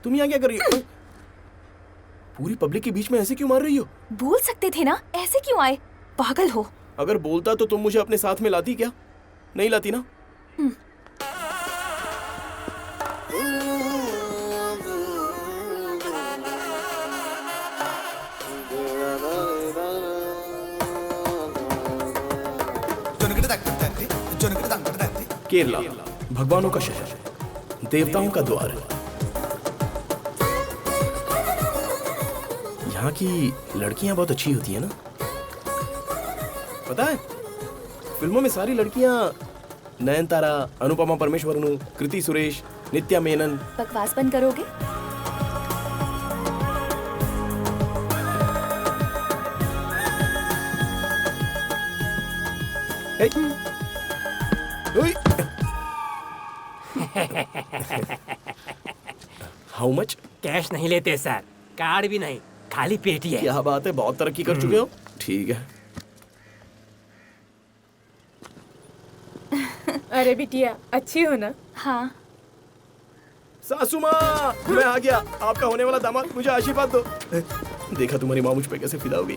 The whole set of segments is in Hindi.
तुम यहाँ क्या कर रही हो? पूरी पब्लिक के बीच में ऐसे क्यों मार रही हो? बोल सकते थे ना, ऐसे क्यों आए? पागल हो। अगर बोलता तो तुम मुझे अपने साथ में लाती क्या? नहीं लाती ना? केरला, भगवानों का शहर, देवताओं का द्वार। यहाँ की लड़कियां बहुत अच्छी होती है ना? पता है, फिल्मों में सारी लड़कियां नयनतारा, अनुपमा परमेश्वरन, कृति सुरेश, नित्या मेनन। बकवास बंद करोगे? How much? कैश नहीं लेते सर, कार्ड भी नहीं, खाली पेटी है। क्या बात है, बहुत तरक्की कर चुके हो। ठीक है। अरे बिटिया, अच्छी हो ना? हाँ। सासू माँ, मैं आ गया। आपका होने वाला दामाद, मुझे आशीर्वाद दो। देखा तुम्हारी माँ मुझ पे कैसे फिदा हो गई।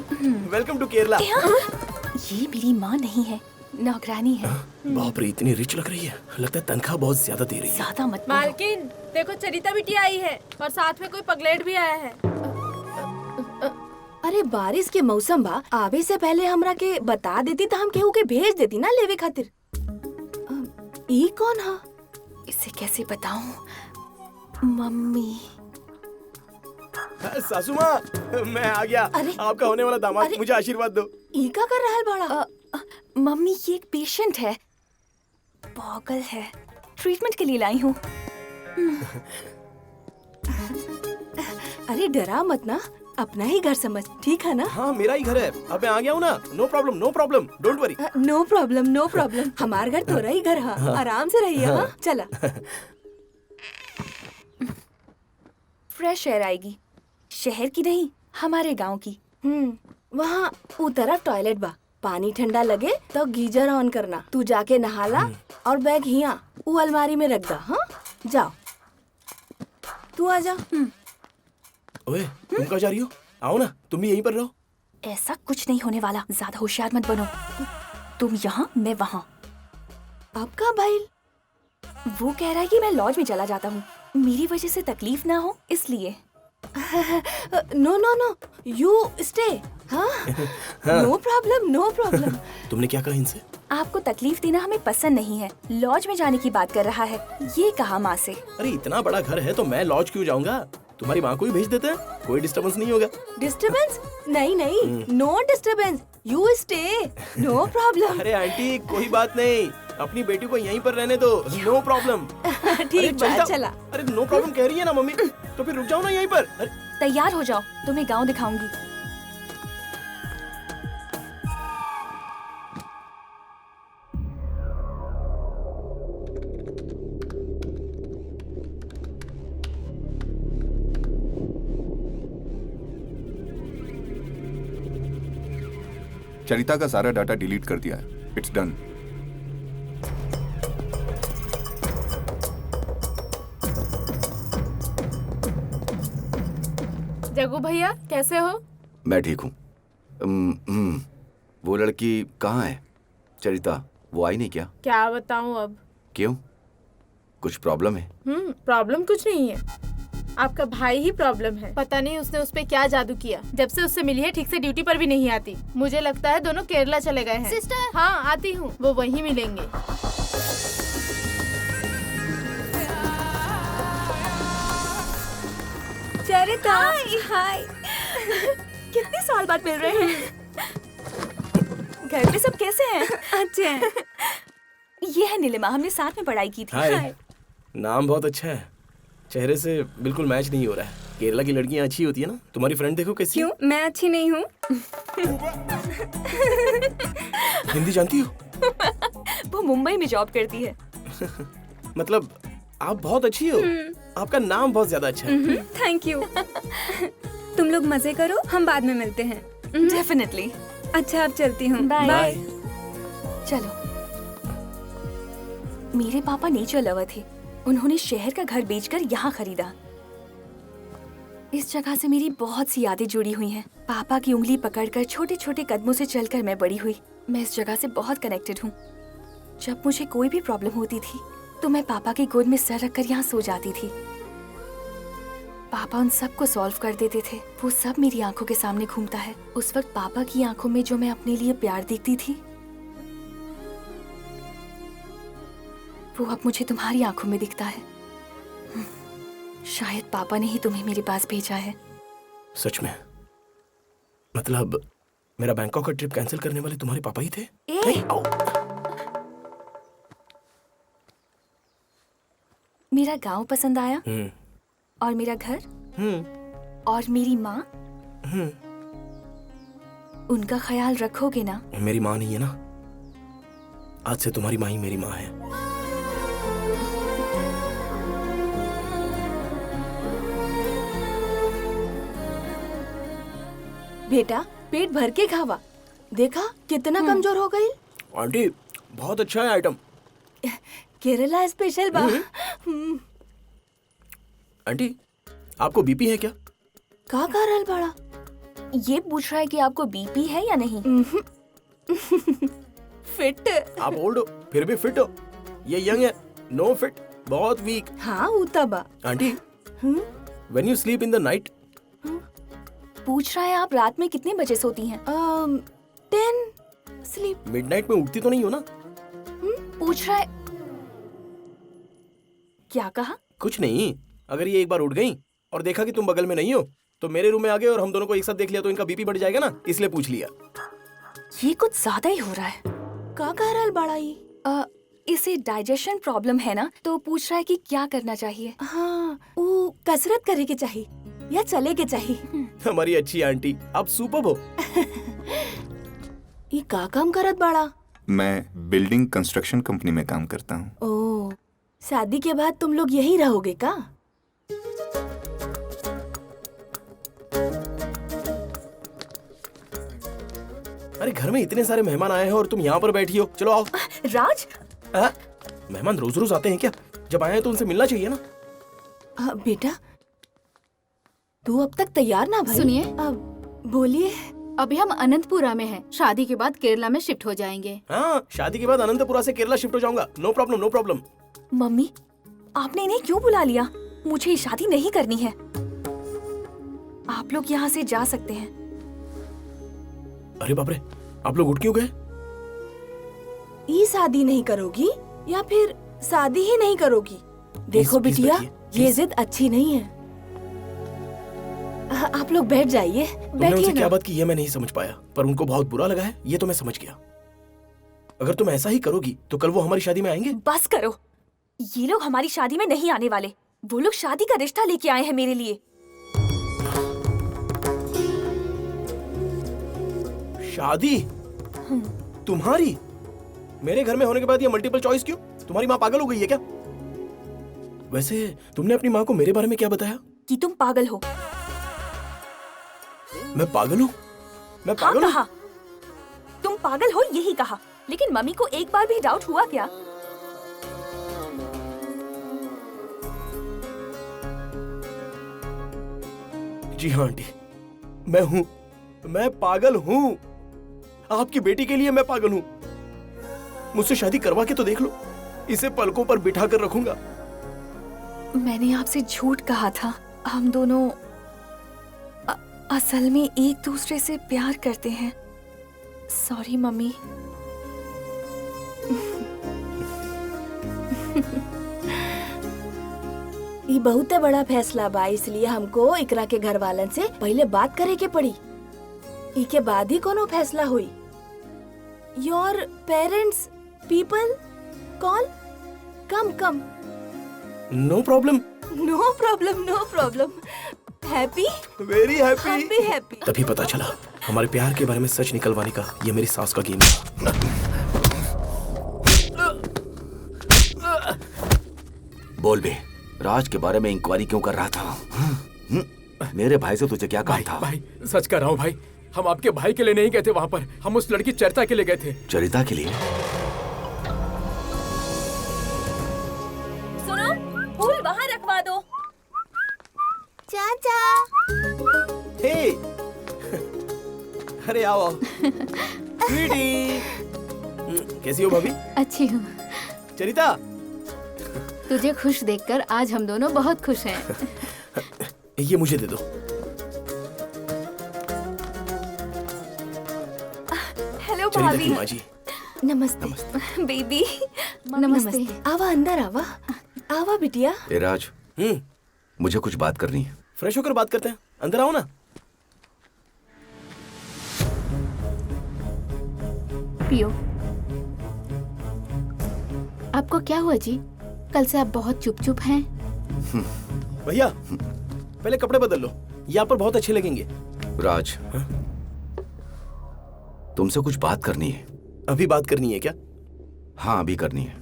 Welcome to Kerala. ये मेरी माँ नहीं है, नौकरानी है। बाप रे, इतनी रिच लग रही है। लगता है तनख्वाह बहुत ज्यादा दे रही है। ज्यादा मत बोलो। मालकिन, देखो चरिता बिटिया आई है और साथ में कोई पगलेट भी आया है। अरे बारिश के मौसम बा, आवे से पहले हमरा के बता देती तो हम केहू के भेज देती ना लेवे खातिर। ई कौन हा? इसे कैसे बताऊं? मम्मी। सासू माँ, मैं आ गया। अरे, आपका होने वाला दामाद, मुझे आशीर्वाद दो। ई का कर रहा है बड़ा? मम्मी, ये एक पेशेंट है, पागल है, ट्रीटमेंट के लिए लाई हूँ। अरे डरा मत ना, अपना ही घर समझ, ठीक है ना? हाँ, मेरा ही घर है। अब मैं आ गया हूँ ना। No problem, no problem, don't worry. No problem, no problem. हमार घर तोरा ही घर है, आराम से रहिए। हाँ, चला। फ्रेश एयर आएगी, शहर की नहीं, हमारे गांव की। वहाँ उ तरफ टॉयलेट बा, पानी ठंडा लगे तो गीजर ऑन करना। तू जाके नहाला और बैग हिया उ अलमारी में रख दा। हाँ, जाओ, तू आ जा। ओए, तुम कहाँ जा रही हो? आओ ना, तुम भी यहीं पर रहो। ऐसा कुछ नहीं होने वाला, ज्यादा होशियार मत बनो। तुम यहाँ, मैं वहाँ। आपका भाई? वो कह रहा है कि मैं लॉज में चला जाता हूँ, मेरी वजह से तकलीफ ना हो इसलिए। No no no, you stay. हाँ, नो प्रॉब्लम, नो प्रॉब्लम। तुमने क्या कहा इनसे? आपको तकलीफ देना हमें पसंद नहीं है, लॉज में जाने की बात कर रहा है, ये कहा माँ से। अरे इतना बड़ा घर है तो मैं लॉज क्यों जाऊंगा? तुम्हारी माँ को ही भेज देते हैं, कोई डिस्टर्बेंस नहीं होगा। डिस्टर्बेंस? नहीं नहीं, no disturbance, you stay, no problem. अरे आंटी, कोई बात नहीं, अपनी बेटी को यहीं पर रहने दो, नो प्रॉब्लम। ठीक है, चला। अरे नो प्रॉब्लम कह रही है ना मम्मी, तो फिर रुक जाओ ना यहीं पर। अरे तैयार हो जाओ, तुम्हें गांव दिखाऊंगी। चरिता का सारा डाटा डिलीट कर दिया है। It's done. जग्गू भैया, कैसे हो? मैं ठीक हूँ। वो लड़की कहाँ है? चरिता, वो आई नहीं क्या? क्या बताऊं अब। क्यों? कुछ प्रॉब्लम है? प्रॉब्लम कुछ नहीं है, आपका भाई ही प्रॉब्लम है। पता नहीं उसने उस पे क्या जादू किया, जब से उससे मिली है ठीक से ड्यूटी पर भी नहीं आती। मुझे लगता है दोनों केरला चले गए हैं। सिस्टर। हाँ, आती हूँ, वो वहीं मिलेंगे। चरिता, हाय। कितने साल बाद मिल रहे हैं। घर पे सब कैसे हैं? अच्छे हैं। ये है नीलिमा, हमने साथ में पढ़ाई की थी। हाय। नाम बहुत अच्छा है, चेहरे से बिल्कुल मैच नहीं हो रहा है। केरला की लड़कियां अच्छी होती है ना। तुम्हारी फ्रेंड देखो कैसी। क्यों, मैं अच्छी नहीं हूँ? हिंदी जानती हो? वो मुंबई में जॉब करती है। मतलब आप बहुत अच्छी हो, आपका नाम बहुत ज्यादा अच्छा है। Thank you. तुम लोग मजे करो, हम बाद में मिलते हैं। डेफिनेटली। अच्छा, अब चलती हूँ। बाय। चलो। मेरे पापा नेचर लवर थे, उन्होंने शहर का घर बेचकर यहाँ खरीदा। इस जगह से मेरी बहुत सी यादें जुड़ी हुई हैं। पापा की उंगली पकड़कर छोटे छोटे कदमों से चलकर मैं बड़ी हुई। मैं इस जगह से बहुत कनेक्टेड हूँ। जब मुझे कोई भी प्रॉब्लम होती थी तो मैं पापा की गोद में सर रखकर यहाँ सो जाती थी। पापा उन सब को सॉल्व कर देते थे। वो सब मेरी आंखों के सामने घूमता है। उस वक्त पापा की आंखों में जो मैं अपने लिए प्यार देखती थी, वो अब मुझे तुम्हारी आंखों में दिखता है। शायद पापा ने ही तुम्हें मेरे पास भेजा है। सच में? मतलब मेरा बैंकॉक का ट्रिप कैंसिल करने वाले तुम्हारे पापा ही थे? ए! आओ। मेरा गांव पसंद आया हम्म, और मेरा घर हम्म, और मेरी माँ, हम्म। उनका ख्याल रखोगे ना? मेरी माँ नहीं है ना, आज से तुम्हारी माँ ही मेरी माँ है। बेटा पेट भर के खावा। देखा कितना कमजोर हो गई। आंटी बहुत अच्छा है आइटम। केरला स्पेशल बा। आंटी आपको बीपी है क्या? का रहल बड़ा? ये पूछ रहा है कि आपको बीपी है या नहीं। फिट। आप ओल्ड हो फिर भी फिट हो। ये यंग है, नो फिट, बहुत वीक। हाँ उता बा। Aunty when you sleep in the night? पूछ रहा है आप रात में कितने बजे सोती हैं। 10 स्लीप। मिडनाइट में उठती तो नहीं हो ना? पूछ रहा है। क्या कहा? कुछ नहीं, अगर ये एक बार उठ गई और देखा कि तुम बगल में नहीं हो तो मेरे रूम में आ गए और हम दोनों को एक साथ देख लिया तो इनका बीपी बढ़ जाएगा ना, इसलिए पूछ लिया। ये कुछ ज्यादा ही हो रहा है। का रहल बड़ा ये? इसे डाइजेशन प्रॉब्लम है ना, तो पूछ रहा है कि क्या करना चाहिए। हाँ वो कसरत करे के चाहिए या चले के चाहिए। हमारी अच्छी आंटी, आप सुपर्ब हो। ये का काम करत बड़ा? मैं बिल्डिंग कंस्ट्रक्शन कंपनी में काम करता हूँ। ओ, शादी के बाद तुम लोग यहीं रहोगे का? अरे घर में इतने सारे मेहमान आए हैं और तुम यहाँ पर बैठी हो। चलो आओ। राज, मेहमान रोज रोज आते हैं क्या? जब आए हैं तो उनसे मिलना चाहिए ना। बेटा तू अब तक तैयार ना भाई? सुनिए। अब बोलिए। अभी हम अनंतपुरा में हैं। शादी के बाद केरला में शिफ्ट हो जाएंगे। हाँ, शादी के बाद अनंतपुरा से केरला शिफ्ट हो जाऊंगा। No problem, no problem. Mummy आपने इन्हें क्यों बुला लिया? मुझे ये शादी नहीं करनी है। आप लोग यहाँ से जा सकते हैं। अरे बाप रे, आप लोग उठ क्यों गए? ये शादी नहीं करोगी या फिर शादी ही नहीं करोगी? देखो please बिटिया, बैठिए, ये please। जिद अच्छी नहीं है। आप लोग बैठ जाइए। तुमने बैठिए उनसे ना। क्या बात की ये मैं नहीं समझ पाया, पर उनको बहुत बुरा लगा है ये तो मैं समझ गया। अगर तुम ऐसा ही करोगी तो कल वो हमारी शादी में आएंगे। बस करो, ये लोग हमारी शादी में नहीं आने वाले। वो लोग शादी का रिश्ता लेके आए हैं मेरे लिए। शादी तुम्हारी? मेरे घर में होने के बाद ये मल्टीपल चॉइस क्यों? तुम्हारी माँ पागल हो गई है क्या? वैसे तुमने अपनी माँ को मेरे बारे में क्या बताया? कि तुम पागल हो। मैं पागल हूँ? मैं हाँ पागल हूँ? कहा, तुम पागल हो यही कहा। लेकिन मम्मी को एक बार भी डाउट हुआ क्या? जी हाँ आंटी, मैं हूँ, मैं पागल हूँ। आपकी बेटी के लिए मैं पागल हूँ। मुझसे शादी करवा के तो देख लो, इसे पलकों पर बिठा कर रखूंगा। मैंने आपसे झूठ कहा था। हम दोनों असल में एक दूसरे से प्यार करते हैं। Sorry mummy. ये बहुत बड़ा फैसला बा, इसलिए हमको इकरा के घर वालन से पहले बात करे के पड़ी। इके बाद ही कोनो फैसला हुई। Your parents people call come. No problem. No problem, no problem. Happy, very happy. Happy. तभी पता चला हमारे प्यार के बारे में सच निकलवाने का ये मेरी सास का गेम है। बोल बे, राज के बारे में इंक्वायरी क्यों कर रहा था? मेरे भाई से तुझे क्या काम था? भाई सच कर रहा हूँ भाई, हम आपके भाई के लिए नहीं गए थे वहाँ पर, हम उस लड़की चरिता के लिए गए थे। चरिता के लिए? सुनो, फूल वहाँ रखवा दो। चाचा अरे आओ आओ। स्वीटी, कैसी हो भाभी? अच्छी हूँ। चरिता, तुझे खुश देखकर आज हम दोनों बहुत खुश हैं। ये मुझे दे दो। हेलो चरिता भाभी। की माँ जी। नमस्ते बेबी। नमस्ते। आवा अंदर आवा। आवा बिटिया। ए राज, मुझे कुछ बात करनी है। फ्रेश होकर बात करते हैं, अंदर आओ ना। पियो। आपको क्या हुआ जी? कल से आप बहुत चुप चुप हैं। भैया पहले कपड़े बदल लो, यहाँ पर बहुत अच्छे लगेंगे। राज, तुमसे कुछ बात करनी है। अभी बात करनी है क्या? हाँ, अभी करनी है।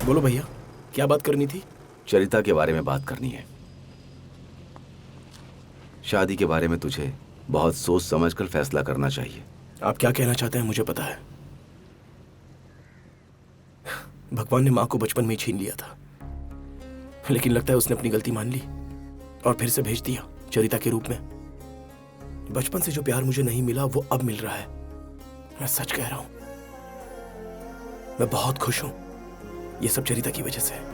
बोलो भैया, क्या बात करनी थी? चरिता के बारे में बात करनी है। शादी के बारे में तुझे बहुत सोच समझकर फैसला करना चाहिए। आप क्या कहना चाहते हैं मुझे पता है। भगवान ने माँ को बचपन में ही छीन लिया था, लेकिन लगता है उसने अपनी गलती मान ली और फिर से भेज दिया चरिता के रूप में। बचपन से जो प्यार मुझे नहीं मिला वो अब मिल रहा है। मैं सच कह रहा हूं, मैं बहुत खुश हूं। ये सब चरिता की वजह से।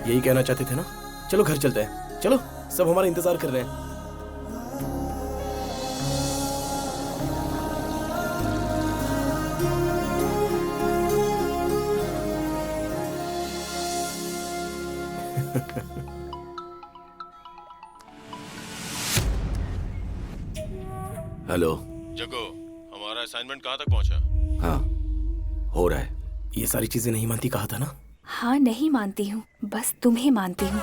यही कहना चाहते थे ना? चलो घर चलते हैं, चलो, सब हमारा इंतजार कर रहे हैं। हेलो। जग्गू, हमारा असाइनमेंट कहाँ तक पहुँचा? हाँ, हो रहा है। ये सारी चीजें नहीं मानती कहा था ना? हाँ नहीं मानती हूँ, बस तुम्हें मानती हूँ।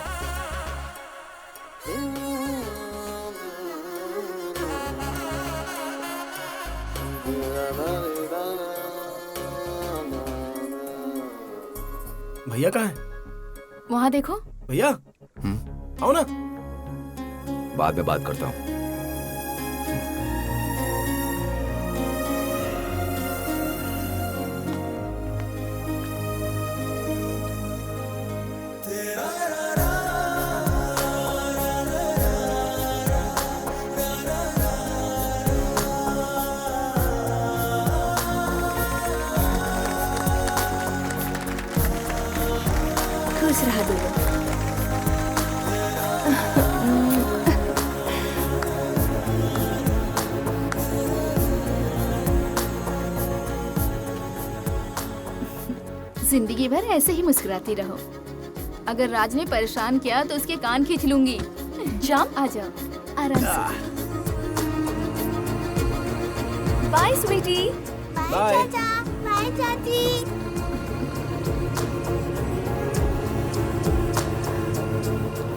भैया कहाँ है? वहाँ देखो। भैया आओ ना। बाद में बात करता हूँ। खुश रहा दोनों। जिंदगी भर ऐसे ही मुस्कुराती रहो। अगर राज ने परेशान किया तो उसके कान खींच लूंगी। जंप। आ जाओ आराम से। बाय स्वीटी। बाय। बाय चाची।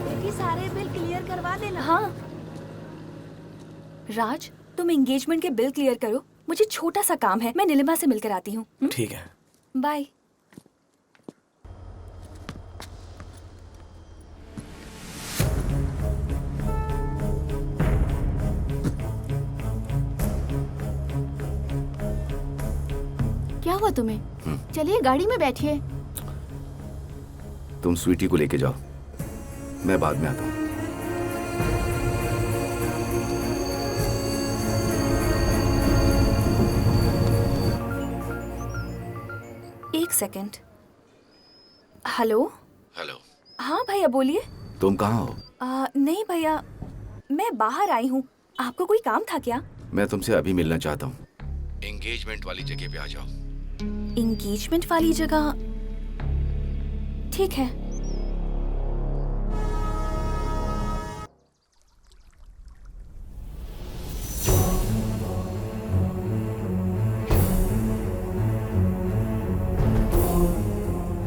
बेटी सारे बिल क्लियर करवा देना। हाँ राज, तुम एंगेजमेंट के बिल क्लियर करो, मुझे छोटा सा काम है। मैं नीलिमा से मिलकर आती हूँ। ठीक है। बाय। क्या हुआ तुम्हें? चलिए गाड़ी में बैठिए। तुम स्वीटी को लेके जाओ, मैं बाद में आता हूँ। एक सेकंड। हेलो। हेलो। हाँ भैया बोलिए। तुम कहाँ हो? नहीं भैया, मैं बाहर आई हूँ। आपको कोई काम था क्या? मैं तुमसे अभी मिलना चाहता हूँ। एंगेजमेंट वाली जगह पे आ जाओ। एंगेजमेंट वाली जगह? ठीक है।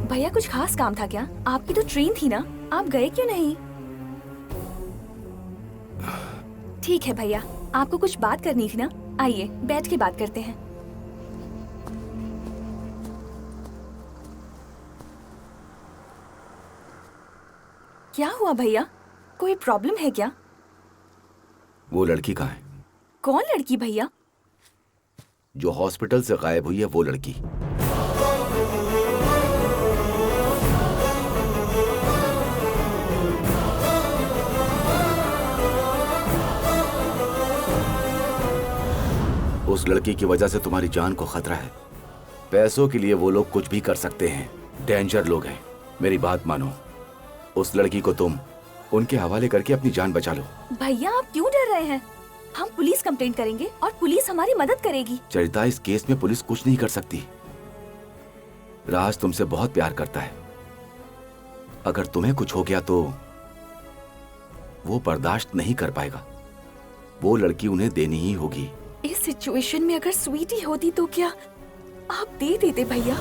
भैया कुछ खास काम था क्या? आपकी तो ट्रेन थी ना, आप गए क्यों नहीं? ठीक है भैया, आपको कुछ बात करनी थी ना, आइए बैठ के बात करते हैं। क्या हुआ भैया, कोई प्रॉब्लम है क्या? वो लड़की कहाँ है? कौन लड़की भैया? जो हॉस्पिटल से गायब हुई है वो लड़की। उस लड़की की वजह से तुम्हारी जान को खतरा है। पैसों के लिए वो लोग कुछ भी कर सकते हैं, डेंजर लोग हैं। मेरी बात मानो, उस लड़की को तुम उनके हवाले करके अपनी जान बचा लो। भैया आप क्यों डर रहे हैं? हम पुलिस कंप्लेंट करेंगे और पुलिस हमारी मदद करेगी। चरिता, इस केस में पुलिस कुछ नहीं कर सकती। राज तुमसे बहुत प्यार करता है। अगर तुम्हें कुछ हो गया तो वो बर्दाश्त नहीं कर पाएगा। वो लड़की उन्हें देनी ही होगी। इस सिचुएशन में अगर स्वीटी होती तो क्या आप दे देते भैया?